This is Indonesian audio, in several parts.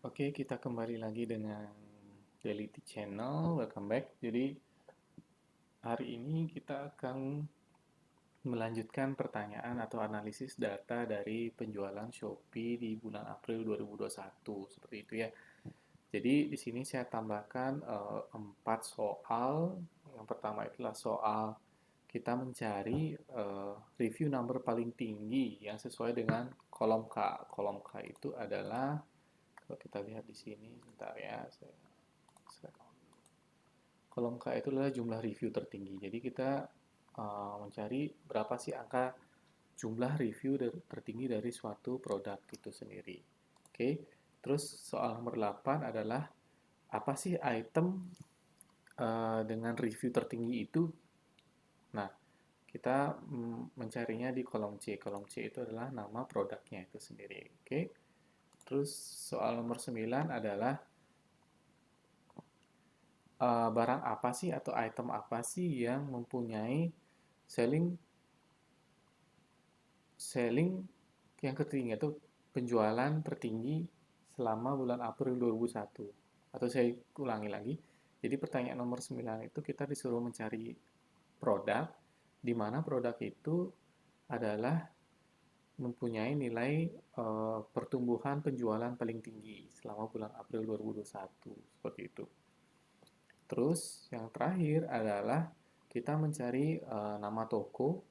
Oke, kita kembali lagi dengan Daily Channel. Welcome back. Jadi, hari ini kita akan melanjutkan pertanyaan atau analisis data dari penjualan Shopee di bulan April 2021. Seperti itu ya. Jadi, di sini saya tambahkan 4 soal. Yang pertama itulah soal kita mencari review number paling tinggi yang sesuai dengan kolom K. Kolom K itu adalah, kalau kita lihat di sini, sebentar ya, saya kolom K itu adalah jumlah review tertinggi. Jadi kita mencari berapa sih angka jumlah review tertinggi dari suatu produk itu sendiri. Oke, terus soal nomor 8 adalah apa sih item dengan review tertinggi itu? Nah, kita mencarinya di kolom C. Kolom C itu adalah nama produknya itu sendiri. Oke, terus soal nomor 9 adalah barang apa sih atau item apa sih yang mempunyai selling selling yang tertinggi atau penjualan tertinggi selama bulan April 2001. Atau saya ulangi lagi. Jadi pertanyaan nomor 9 itu kita disuruh mencari produk di mana produk itu adalah mempunyai nilai pertumbuhan penjualan paling tinggi selama bulan April 2021. Seperti itu. Terus yang terakhir adalah kita mencari nama toko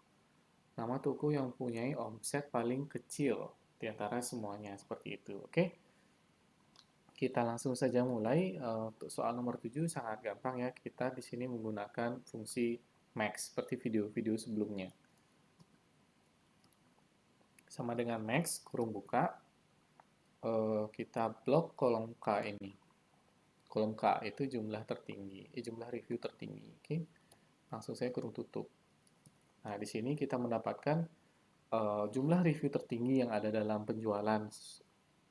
yang mempunyai omset paling kecil di antara semuanya seperti itu. Oke, kita langsung saja mulai. Untuk soal nomor 7 sangat gampang ya. Kita di sini menggunakan fungsi max seperti video-video sebelumnya. Sama dengan max, kurung buka, kita blok kolom K ini. Kolom K itu jumlah tertinggi, jumlah review tertinggi. Oke, langsung saya kurung tutup. Nah, di sini kita mendapatkan jumlah review tertinggi yang ada dalam penjualan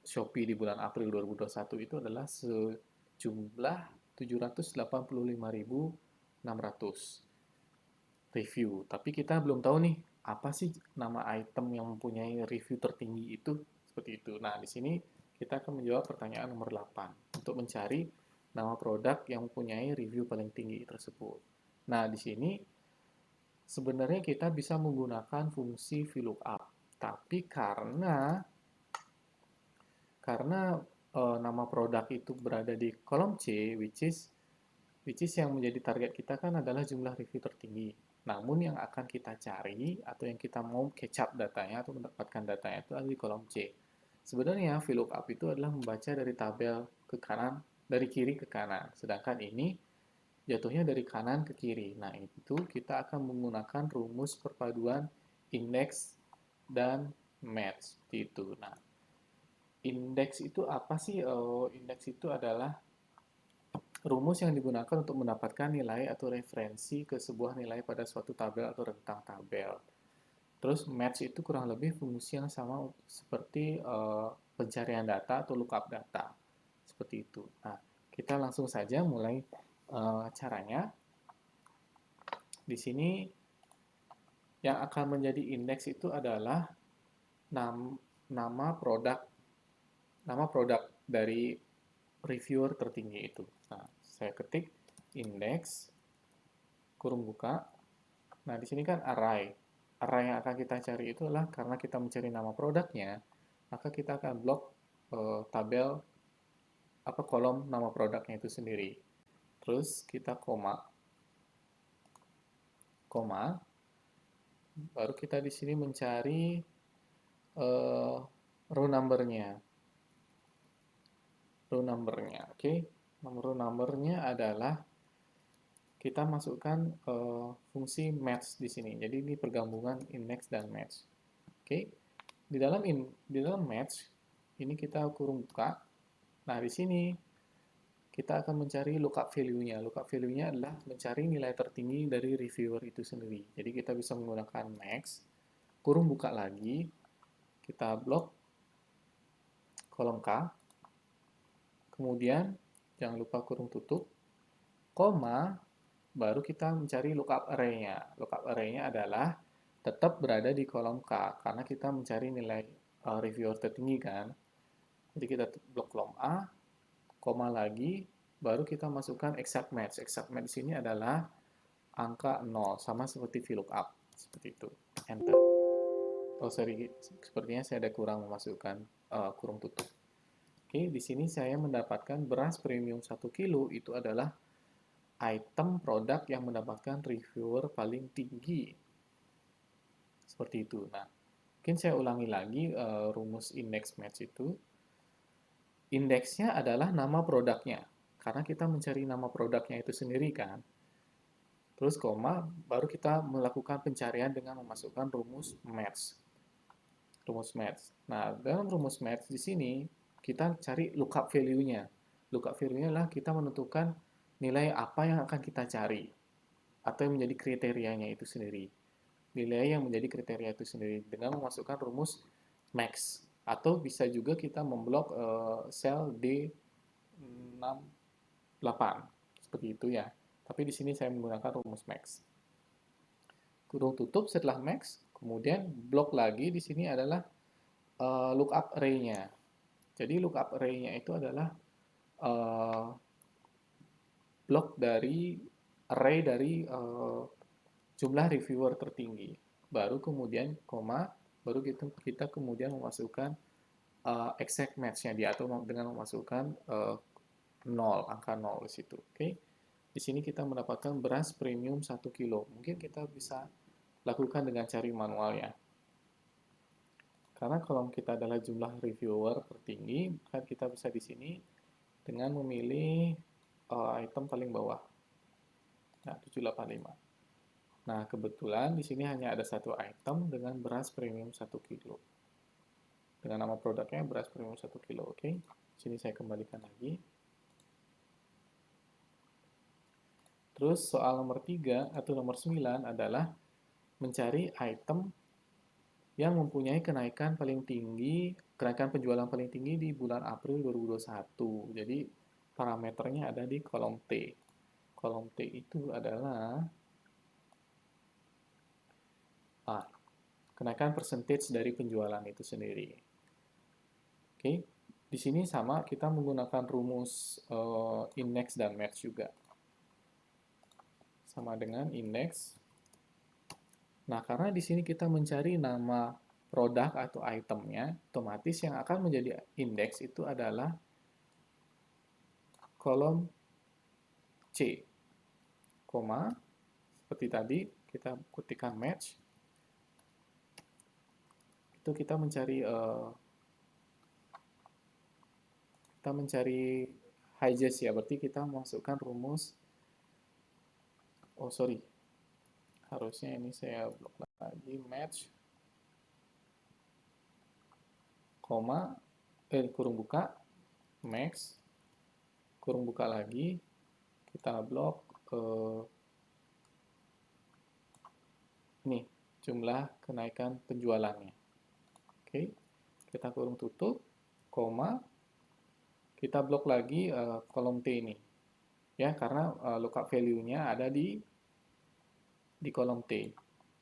Shopee di bulan April 2021 itu adalah sejumlah 785.600 review. Tapi kita belum tahu nih, apa sih nama item yang mempunyai review tertinggi itu? Seperti itu. Nah, di sini kita akan menjawab pertanyaan nomor 8 untuk mencari nama produk yang mempunyai review paling tinggi tersebut. Nah, di sini sebenarnya kita bisa menggunakan fungsi VLOOKUP. Tapi karena nama produk itu berada di kolom C, which is yang menjadi target kita kan adalah jumlah review tertinggi. Namun yang akan kita cari atau yang kita mau catch up datanya atau mendapatkan datanya itu ada di kolom C. Sebenarnya VLOOKUP itu adalah membaca dari tabel ke kanan, dari kiri ke kanan. Sedangkan ini jatuhnya dari kanan ke kiri. Nah, itu kita akan menggunakan rumus perpaduan indeks dan match. Seperti itu. Nah, indeks itu apa sih? Indeks itu adalah rumus yang digunakan untuk mendapatkan nilai atau referensi ke sebuah nilai pada suatu tabel atau rentang tabel. Terus match itu kurang lebih fungsi yang sama seperti pencarian data atau lookup data. Seperti itu. Nah, kita langsung saja mulai caranya. Di sini yang akan menjadi indeks itu adalah nama produk dari reviewer tertinggi itu. Nah, saya ketik indeks kurung buka. Nah, di sini kan array. Array yang akan kita cari itu adalah karena kita mencari nama produknya, maka kita akan blok tabel kolom nama produknya itu sendiri. Terus kita koma, baru kita di sini mencari row number-nya. Row number-nya, oke. Row number-nya adalah kita masukkan fungsi match di sini. Jadi ini pergabungan index dan match. Oke. Di dalam match ini kita kurung buka. Nah, di sini kita akan mencari lookup value-nya. Lookup value-nya adalah mencari nilai tertinggi dari reviewer itu sendiri. Jadi kita bisa menggunakan max, kurung buka lagi, kita blok kolom K, kemudian jangan lupa kurung tutup, koma, baru kita mencari lookup array-nya. Lookup array-nya adalah tetap berada di kolom K, karena kita mencari nilai reviewer tertinggi kan. Jadi kita blok kolom A, koma lagi, baru kita masukkan exact match. Exact match di sini adalah angka 0, sama seperti VLOOKUP. Seperti itu. Enter. Oh, sorry, sepertinya saya ada kurang memasukkan kurung tutup. Oke, di sini saya mendapatkan beras premium 1 kilo itu adalah item produk yang mendapatkan reviewer paling tinggi. Seperti itu. Nah, mungkin saya ulangi lagi rumus index match itu. Indeksnya adalah nama produknya. Karena kita mencari nama produknya itu sendiri kan. Terus koma, baru kita melakukan pencarian dengan memasukkan rumus match. Rumus match. Nah, dalam rumus match di sini, kita cari lookup value-nya. Lookup value-nya adalah kita menentukan nilai apa yang akan kita cari. Atau yang menjadi kriterianya itu sendiri. Nilai yang menjadi kriteria itu sendiri. Dengan memasukkan rumus max. Atau bisa juga kita memblok sel D68. Seperti itu ya. Tapi di sini saya menggunakan rumus max. Kurung tutup setelah max, kemudian blok lagi di sini adalah lookup array-nya. Jadi lookup array-nya itu adalah blok dari array dari jumlah reviewer tertinggi. Baru kemudian koma, baru kita kemudian memasukkan exact match-nya dia atau dengan memasukkan 0, angka 0 di situ. Oke. Di sini kita mendapatkan beras premium 1 kilo. Mungkin kita bisa lakukan dengan cari manual ya. Karena kolom kita adalah jumlah reviewer tertinggi, maka kita bisa di sini dengan memilih item paling bawah. Nah, 785. Nah, kebetulan di sini hanya ada satu item dengan beras premium 1 kilo. Dengan nama produknya beras premium 1 kilo, oke. Sini saya kembalikan lagi. Terus soal nomor 3 atau nomor 9 adalah mencari item yang mempunyai kenaikan paling tinggi, kenaikan penjualan paling tinggi di bulan April 2021. Jadi parameternya ada di kolom T. Kolom T itu adalah kenaikan percentage dari penjualan itu sendiri. Oke, di sini sama kita menggunakan rumus index dan match juga. Sama dengan index. Nah, karena di sini kita mencari nama produk atau itemnya, otomatis yang akan menjadi indeks itu adalah kolom C, koma, seperti tadi kita ketikkan match, itu kita mencari highest ya, berarti kita masukkan rumus, oh sorry, harusnya ini saya blok lagi, match, koma, kurung buka, max, kurung buka lagi, kita blok ini jumlah kenaikan penjualannya. Oke, kita kurung tutup, koma, kita blok lagi kolom T ini. Ya, karena lookup value-nya ada di kolom T.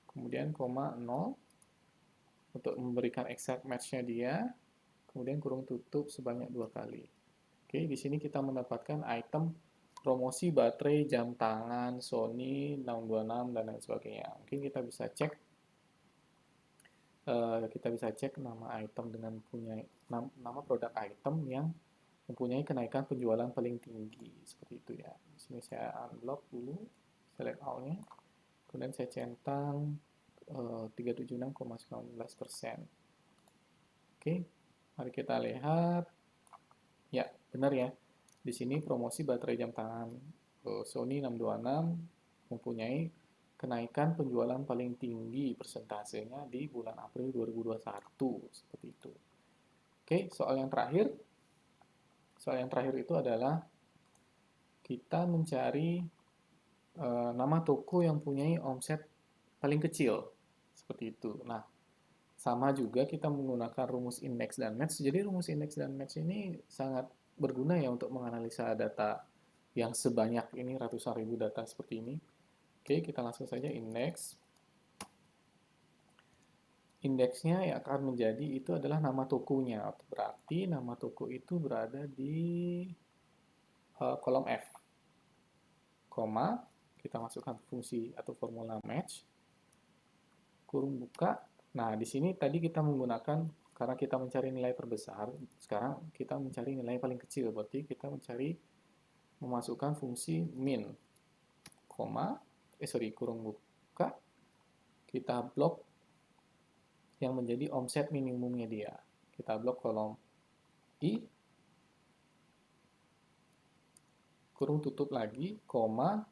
Kemudian koma 0 untuk memberikan exact match-nya dia. Kemudian kurung tutup sebanyak 2 kali. Oke, di sini kita mendapatkan item promosi baterai jam tangan Sony 626 dan lain sebagainya. Mungkin kita bisa cek nama item dengan punya nama produk item yang mempunyai kenaikan penjualan paling tinggi seperti itu ya. Di sini saya unblock dulu, select all-nya, kemudian saya centang 376,19%. Oke, mari kita lihat. Ya, benar ya. Di sini promosi baterai jam tangan Sony 626 mempunyai kenaikan penjualan paling tinggi persentasenya di bulan April 2021 seperti itu. Oke, soal yang terakhir. Soal yang terakhir itu adalah kita mencari nama toko yang punyai omset paling kecil seperti itu. Nah, sama juga kita menggunakan rumus index dan match. Jadi rumus index dan match ini sangat berguna ya untuk menganalisa data yang sebanyak ini, ratusan ribu data seperti ini. Oke, kita langsung saja index. indeksnya yang akan menjadi itu adalah nama tokonya. Berarti nama toko itu berada di kolom F, koma, kita masukkan fungsi atau formula match, kurung buka. Nah, di sini tadi kita menggunakan, karena kita mencari nilai terbesar, sekarang kita mencari nilai paling kecil. Berarti kita memasukkan fungsi min, koma, kurung buka, kita blok yang menjadi omset minimumnya dia. Kita blok kolom I, kurung tutup lagi, koma,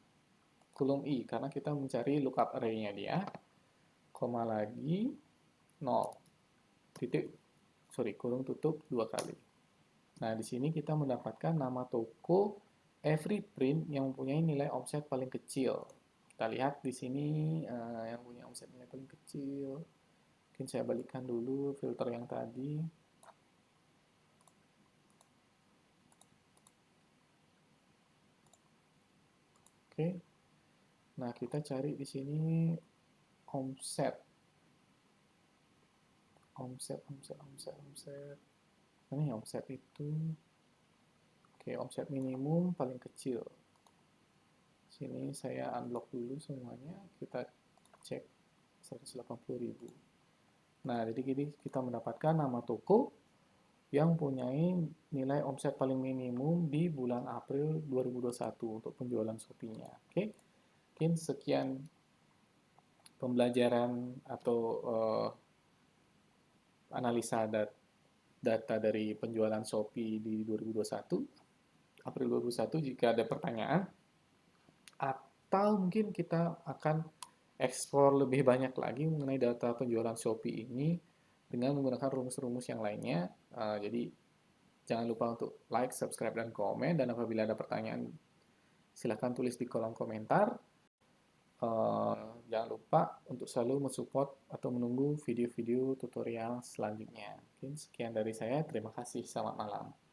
kolom I, karena kita mencari lookup array-nya dia, koma lagi, 0, titik, kurung tutup 2 kali. Nah, di sini kita mendapatkan nama toko every print yang mempunyai nilai omset paling kecil. Kita lihat di sini yang punya omset nilai paling kecil. Mungkin saya balikkan dulu filter yang tadi. Oke. Nah, kita cari di sini omset. Omset. Mana ya omset itu? Oke, omset minimum paling kecil. Sini saya unblock dulu semuanya. Kita cek 180.000. Nah, jadi gini kita mendapatkan nama toko yang mempunyai nilai omset paling minimum di bulan April 2021 untuk penjualan Shopee-nya. Oke, mungkin sekian pembelajaran atau analisa data dari penjualan Shopee di 2021, April 2021. Jika ada pertanyaan, atau mungkin kita akan eksplor lebih banyak lagi mengenai data penjualan Shopee ini dengan menggunakan rumus-rumus yang lainnya. Jadi jangan lupa untuk like, subscribe, dan komen. Dan apabila ada pertanyaan, silahkan tulis di kolom komentar. Jangan lupa untuk selalu mensupport atau menunggu video-video tutorial selanjutnya. Mungkin sekian dari saya. Terima kasih. Selamat malam.